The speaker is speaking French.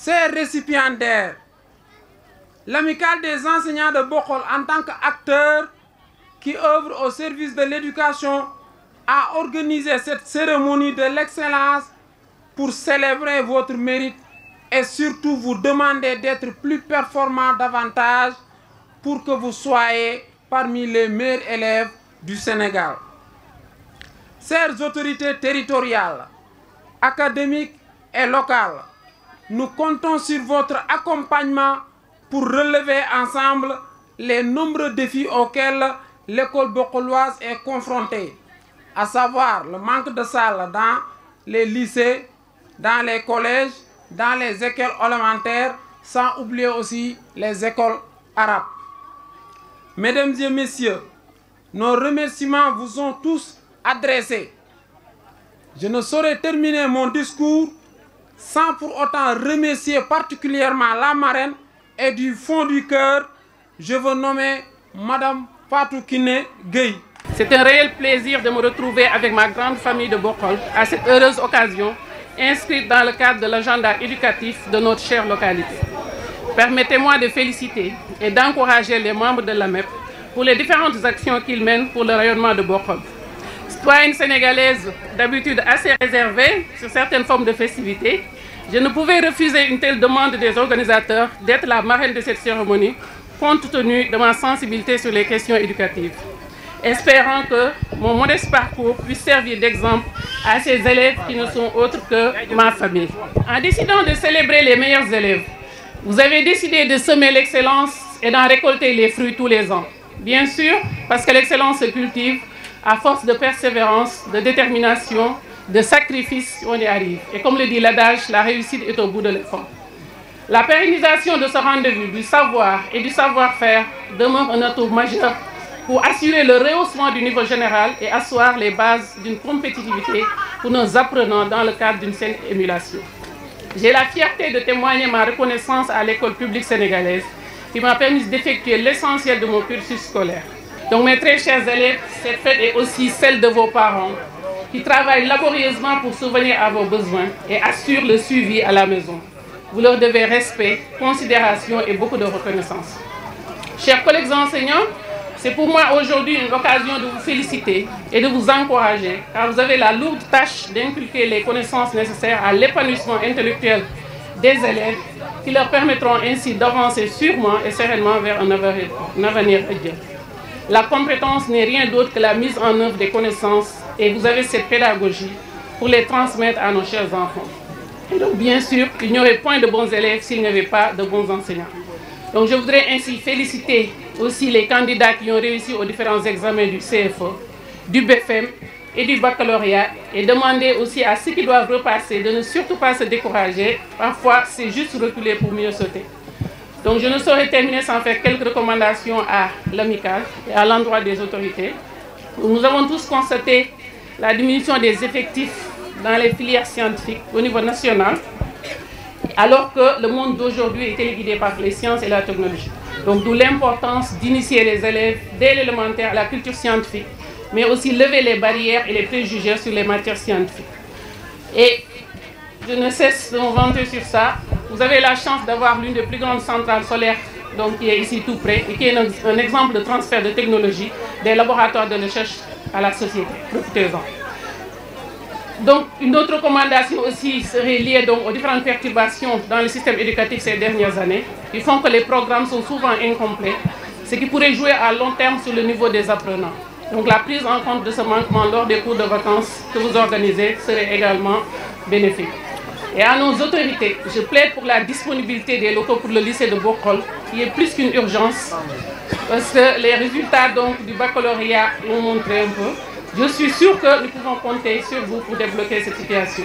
Chers récipiendaires, l'Amicale des enseignants de Bokhol, en tant qu'acteur qui œuvre au service de l'éducation, a organisé cette cérémonie de l'excellence pour célébrer votre mérite et surtout vous demander d'être plus performant davantage pour que vous soyez parmi les meilleurs élèves du Sénégal. Chères autorités territoriales, académiques et locales, nous comptons sur votre accompagnement pour relever ensemble les nombreux défis auxquels l'école bokholoise est confrontée, à savoir le manque de salles dans les lycées, dans les collèges, dans les écoles élémentaires, sans oublier aussi les écoles arabes. Mesdames et messieurs, nos remerciements vous sont tous adressés. Je ne saurais terminer mon discours sans pour autant remercier particulièrement la marraine et du fond du cœur, je veux nommer Madame Fatou Kiné Gueye. C'est un réel plaisir de me retrouver avec ma grande famille de Bokhol à cette heureuse occasion inscrite dans le cadre de l'agenda éducatif de notre chère localité. Permettez-moi de féliciter et d'encourager les membres de l'AMEP pour les différentes actions qu'ils mènent pour le rayonnement de Bokhol. Citoyenne sénégalaise d'habitude assez réservée sur certaines formes de festivités, je ne pouvais refuser une telle demande des organisateurs d'être la marraine de cette cérémonie, compte tenu de ma sensibilité sur les questions éducatives. Espérant que mon modeste parcours puisse servir d'exemple à ces élèves qui ne sont autres que ma famille. En décidant de célébrer les meilleurs élèves, vous avez décidé de semer l'excellence et d'en récolter les fruits tous les ans. Bien sûr, parce que l'excellence se cultive à force de persévérance, de détermination, de sacrifice, on y arrive. Et comme le dit l'adage, la réussite est au bout de l'effort. La pérennisation de ce rendez-vous du savoir et du savoir-faire demeure un atout majeur pour assurer le rehaussement du niveau général et asseoir les bases d'une compétitivité pour nos apprenants dans le cadre d'une saine émulation. J'ai la fierté de témoigner ma reconnaissance à l'école publique sénégalaise qui m'a permis d'effectuer l'essentiel de mon cursus scolaire. Donc mes très chers élèves, cette fête est aussi celle de vos parents qui travaillent laborieusement pour subvenir à vos besoins et assurent le suivi à la maison. Vous leur devez respect, considération et beaucoup de reconnaissance. Chers collègues enseignants, c'est pour moi aujourd'hui une occasion de vous féliciter et de vous encourager car vous avez la lourde tâche d'inculquer les connaissances nécessaires à l'épanouissement intellectuel des élèves qui leur permettront ainsi d'avancer sûrement et sereinement vers un avenir radieux. La compétence n'est rien d'autre que la mise en œuvre des connaissances et vous avez cette pédagogie pour les transmettre à nos chers enfants. Et donc bien sûr, il n'y aurait point de bons élèves s'il n'y avait pas de bons enseignants. Donc je voudrais ainsi féliciter aussi les candidats qui ont réussi aux différents examens du CFE, du BFM et du baccalauréat et demander aussi à ceux qui doivent repasser de ne surtout pas se décourager. Parfois, c'est juste reculer pour mieux sauter. Donc je ne saurais terminer sans faire quelques recommandations à l'amicale et à l'endroit des autorités. Nous avons tous constaté la diminution des effectifs dans les filières scientifiques au niveau national, alors que le monde d'aujourd'hui est téléguidé par les sciences et la technologie. Donc d'où l'importance d'initier les élèves dès l'élémentaire à la culture scientifique, mais aussi lever les barrières et les préjugés sur les matières scientifiques. Et je ne cesse de me vanter sur ça. Vous avez la chance d'avoir l'une des plus grandes centrales solaires donc, qui est ici tout près et qui est un exemple de transfert de technologie des laboratoires de recherche à la société. Profitez-en. Donc, une autre recommandation aussi serait liée donc, aux différentes perturbations dans le système éducatif ces dernières années, qui font que les programmes sont souvent incomplets, ce qui pourrait jouer à long terme sur le niveau des apprenants. Donc, la prise en compte de ce manquement lors des cours de vacances que vous organisez serait également bénéfique. Et à nos autorités, je plaide pour la disponibilité des locaux pour le lycée de Bokhol, qui est plus qu'une urgence, parce que les résultats donc, du baccalauréat l'ont montré un peu. Je suis sûre que nous pouvons compter sur vous pour débloquer cette situation.